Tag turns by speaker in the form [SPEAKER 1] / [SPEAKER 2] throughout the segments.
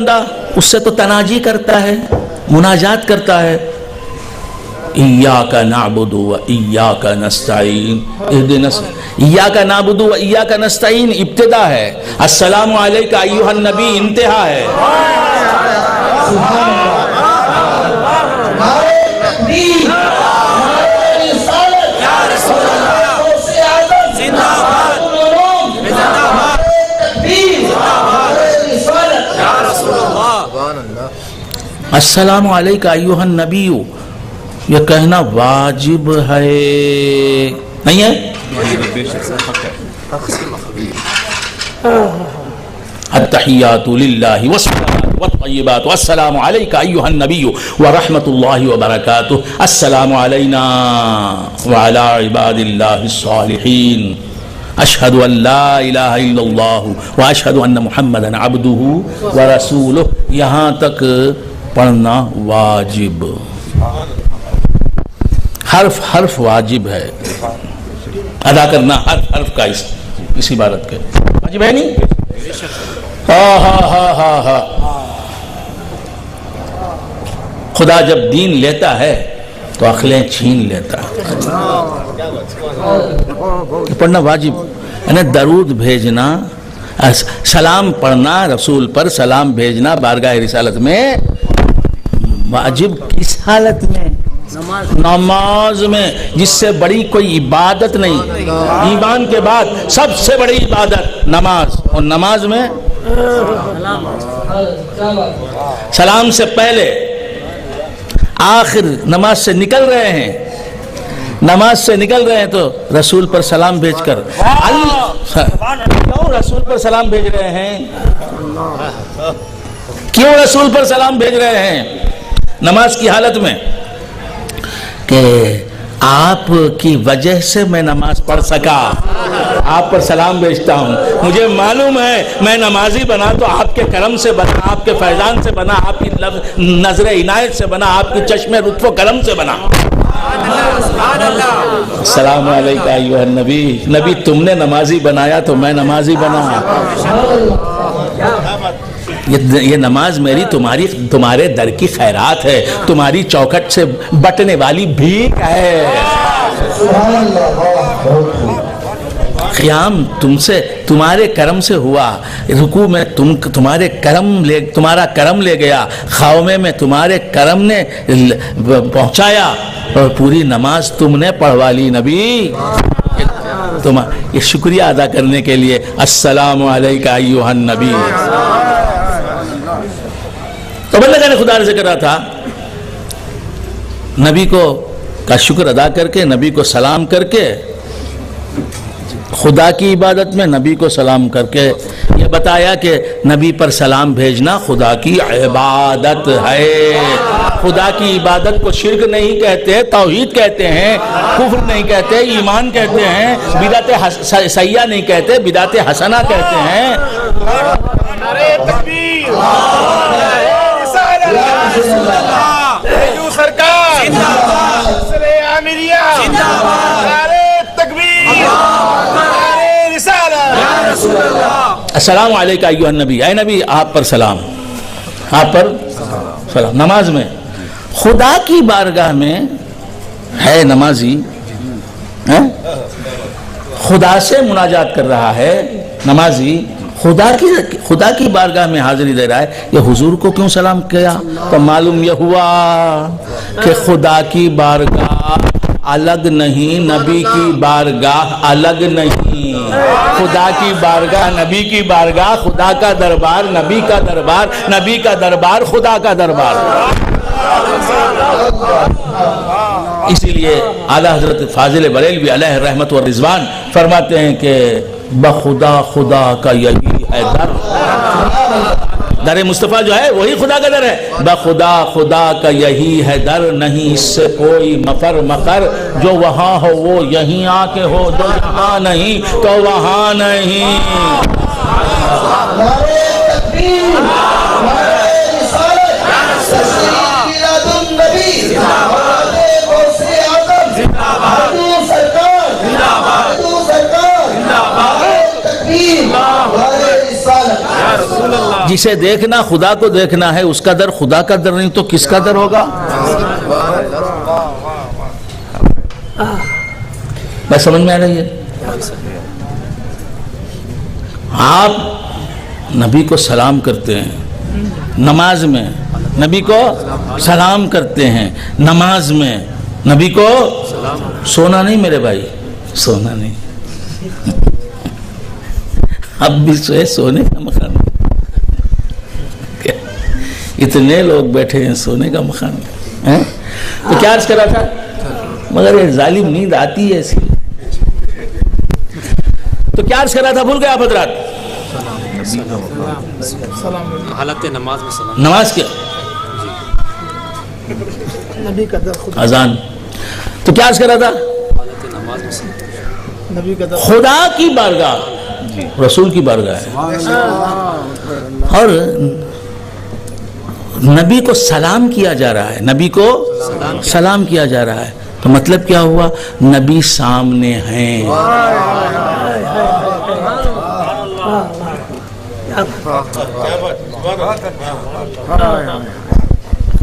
[SPEAKER 1] بندہ اس سے تو تناجی کرتا ہے، مناجات کرتا ہے. ایاک نعبد و ایاک نستعین، ایاک نعبد و ایاک نستعین ابتدا ہے، السلام علیک ایھا النبی انتہا ہے. السلام علیک ایھا النبی یہ کہنا واجب ہے، نہیں ہے؟ التحیات للہ والصلوات والطیبات والسلام علیک ایھا النبی ورحمۃ اللہ وبرکاتہ. السلام علینا وعلی عباد اللہ الصالحین. اشہد ان لا الہ الا اللہ واشہد ان محمدا عبدہ ورسولہ. یہاں تک پڑھنا واجب، حرف حرف واجب ہے، ادا کرنا ہر حرف کا اس عبارت کے واجب ہے. نہیں خدا جب دین لیتا ہے تو عقلیں چھین لیتا ہے. پڑھنا واجب یعنی درود بھیجنا، سلام پڑھنا، رسول پر سلام بھیجنا بارگاہ رسالت میں واجب. کس حالت میں؟ نماز میں، جس سے بڑی کوئی عبادت نہیں. ایمان کے بعد سب سے بڑی عبادت نماز، اور نماز میں سلام سے پہلے آخر نماز سے نکل رہے ہیں، نماز سے نکل رہے ہیں تو رسول پر سلام بھیج کر، کیوں رسول پر سلام بھیج رہے ہیں؟ کیوں رسول پر سلام بھیج رہے ہیں نماز کی حالت میں؟ کہ آپ کی وجہ سے میں نماز پڑھ سکا، آپ پر سلام بھیجتا ہوں. مجھے معلوم ہے میں نمازی بنا تو آپ کے کرم سے بنا، آپ کے فیضان سے بنا، آپ کی نظر عنایت سے بنا، آپ کی چشم لطف و کرم سے بنا. السلام علیکم ایھا النبی. نبی تم نے نمازی بنایا تو میں نمازی بنا. یہ نماز میری تمہارے در کی خیرات ہے، تمہاری چوکھٹ سے بٹنے والی بھیک ہے. قیام تمہارے کرم سے ہوا، رکوع میں تمہارا کرم لے گیا، خامے میں تمہارے کرم نے پہنچایا، اور پوری نماز تم نے پڑھوا لی. نبی یہ شکریہ ادا کرنے کے لیے السلام علیک ایھا النبی. تو بندہ نے خدا نے ذکر رہا تھا، نبی کا شکر ادا کر کے، نبی کو سلام کر کے، خدا کی عبادت میں نبی کو سلام کر کے یہ بتایا کہ نبی پر سلام بھیجنا خدا کی عبادت ہے. خدا کی عبادت کو شرک نہیں کہتے، توحید کہتے ہیں، کفر نہیں کہتے، ایمان کہتے ہیں، بدعت سیئہ نہیں کہتے، بدعت حسنہ کہتے ہیں. السلام علیکم ایھا النبی. اے نبی آپ پر سلام، آپ پر سلام. نماز میں خدا کی بارگاہ میں ہے نمازی، خدا سے مناجات کر رہا ہے نمازی، خدا کی بارگاہ میں حاضری دے رہا ہے. یہ حضور کو کیوں سلام کیا؟ تو معلوم یہ ہوا کہ خدا کی بارگاہ الگ نہیں، نبی کی بارگاہ الگ نہیں. خدا کی بارگاہ، نبی کی بارگاہ، خدا کا دربار، نبی کا دربار، نبی کا دربار، خدا کا دربار. اسی لیے اعلیٰ حضرت فاضل بریلوی علیہ رحمت و رضوان فرماتے ہیں کہ بخدا خدا کا یہی ہے در. در مصطفیٰ جو ہے وہی خدا کا در ہے. بخدا خدا کا یہی ہے در، نہیں اس سے کوئی مفر مقر. جو وہاں ہو وہ یہیں آ کے ہو، جو یہاں نہیں تو وہاں نہیں.
[SPEAKER 2] رسول اللہ
[SPEAKER 1] جسے دیکھنا خدا کو دیکھنا ہے، اس کا در خدا کا در نہیں تو کس کا در ہوگا؟ بس سمجھ میں آ رہی ہے؟ آپ نبی کو سلام کرتے ہیں نماز میں، نبی کو سلام کرتے ہیں نماز میں، نبی کو سونا نہیں میرے بھائی، سونا نہیں، اب بھی سونے کا مکان، اتنے لوگ بیٹھے ہیں سونے کا مکان، تو کیا عرض کر رہا تھا؟ مگر یہ ظالم نیند آتی ہے ایسی، تو کیا عرض کر رہا تھا بھول گئے آپ حضرات؟
[SPEAKER 2] حالت نماز میں سلام،
[SPEAKER 1] نماز کیا؟ اذان، تو کیا عرض کر رہا تھا؟
[SPEAKER 2] حالت نماز میں سلام،
[SPEAKER 1] خدا کی بارگاہ رسول کی بارگاہ ہے، اور نبی کو سلام کیا جا رہا ہے، نبی کو سلام کیا جا رہا ہے، تو مطلب کیا ہوا؟ نبی سامنے ہیں،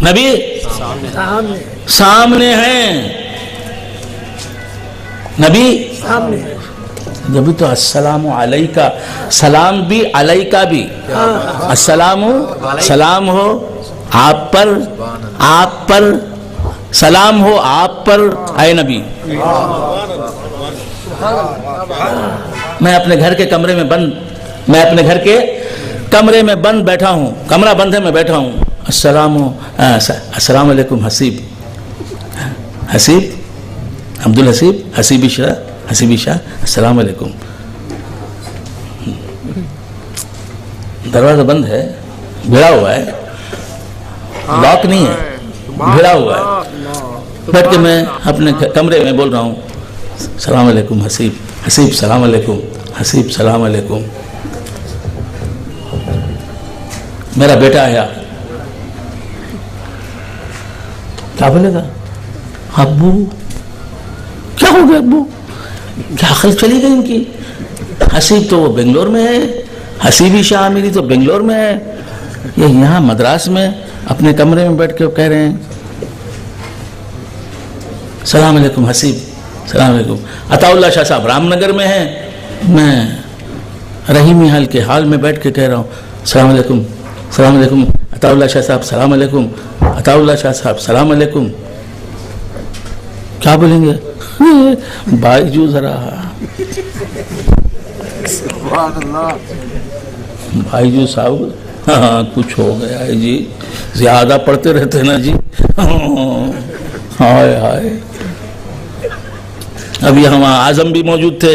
[SPEAKER 1] نبی سامنے ہیں، نبی جبھی تو السلام علیکہ، سلام بھی علیکہ بھی، السلام سلام ہو آپ پر، آپ پر سلام ہو آپ پر اے نبی۔ میں اپنے گھر کے کمرے میں بند، میں اپنے گھر کے کمرے میں بند بیٹھا ہوں، کمرہ بند ہے، میں بیٹھا ہوں، السلام علیکم حسیب، حسیب عبد الحسیب، حسیبی شاہ، السلام علیکم، دروازہ بند ہے، بھیڑا ہوا ہے، لاک نہیں ہے، بھیڑا ہوا ہے، بیٹھ کے میں اپنے کمرے میں بول رہا ہوں السلام علیکم حسیب، حسیب سلام علیکم، حسیب سلام علیکم۔ میرا بیٹا آیا، کیا بولے گا؟ ابو کیا ہو گیا؟ ابو کیا عقل چلی گئی ان کی؟ حسیب تو وہ بنگلور میں ہے، حسیبی شاہ میری تو بنگلور میں ہے، یہ یہاں مدراس میں اپنے کمرے میں بیٹھ کے کہہ رہے ہیں السلام علیکم حسیب، السلام علیکم۔ عطا اللہ شاہ صاحب رام نگر میں ہیں، میں رحیمی حال کے حال میں بیٹھ کے کہہ رہا ہوں السلام علیکم، السلام علیکم عطا اللہ شاہ صاحب، السلام علیکم عطا اللہ شاہ صاحب، السلام علیکم۔ کیا بولیں گے؟ بھائی جو ذرا بھائی جو صاحب ہاں کچھ ہو گیا ہے جی، زیادہ پڑھتے رہتے نا جی، ہائے ہائے۔ ابھی ہم اعظم بھی موجود تھے،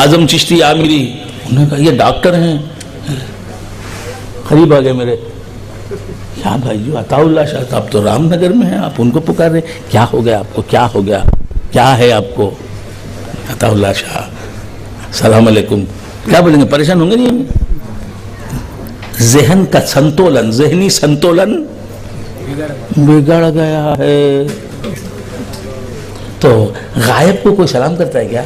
[SPEAKER 1] اعظم چشتی عامری، انہوں نے کہا یہ ڈاکٹر ہیں، قریب آ گئے میرے، کیا بھائی جو عطا اللہ شاہ صاحب تو رام نگر میں ہیں، آپ ان کو پکار رہے، کیا ہو گیا آپ کو؟ کیا ہو گیا؟ کیا ہے آپ کو؟ عطا اللہ شاہ السلام علیکم۔ کیا بولیں گے؟ پریشان ہوں گے نہیں؟ ذہن کا سنتولن، ذہنی سنتولن بگڑ گیا ہے۔ تو غائب کو کوئی سلام کرتا ہے کیا؟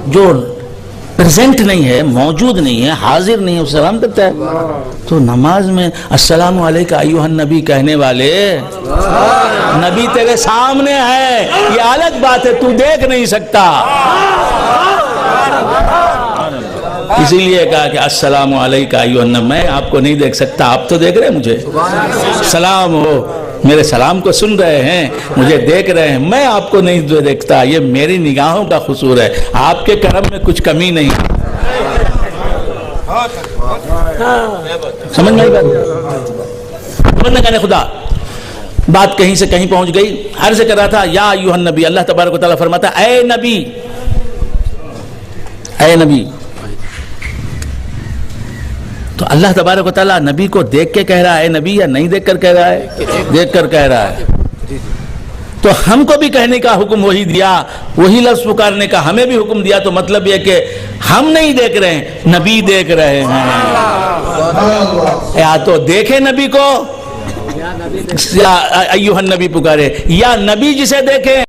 [SPEAKER 1] جو پریزنٹ نہیں ہے، موجود نہیں ہے، حاضر نہیں ہے، اس سلام کرتا ہے۔ تو نماز میں السلام علیکہ ایھا النبی کہنے والے، نبی تیرے سامنے ہے، یہ الگ بات ہے، تو دیکھ نہیں سکتا، اسی لیے کہا کہ السلام علیکہ ایھا النبی، میں آپ کو نہیں دیکھ سکتا، آپ تو دیکھ رہے ہیں مجھے، سلام ہو، میرے سلام کو سن رہے ہیں، مجھے دیکھ رہے ہیں، میں آپ کو نہیں دیکھتا، یہ میری نگاہوں کا قصور ہے، آپ کے کرم میں کچھ کمی نہیں۔ سمجھ میں آئی بات؟ بندہ کہنے خدا، بات کہیں سے کہیں پہنچ گئی، عرض کر رہا تھا یا ایھا النبی، اللہ تبارک و تعالیٰ فرماتا ہے اے نبی، اے نبی۔ تو اللہ تبارک و تعالیٰ نبی کو دیکھ کے کہہ رہا ہے نبی، یا نہیں دیکھ کر کہہ رہا ہے؟ دیکھ کر کہہ رہا ہے۔ تو ہم کو بھی کہنے کا حکم وہی دیا، وہی لفظ پکارنے کا ہمیں بھی حکم دیا، تو مطلب یہ کہ ہم نہیں دیکھ رہے ہیں، نبی دیکھ رہے ہیں، یا تو دیکھے نبی کو یا ایھا النبی پکارے، یا نبی جسے دیکھیں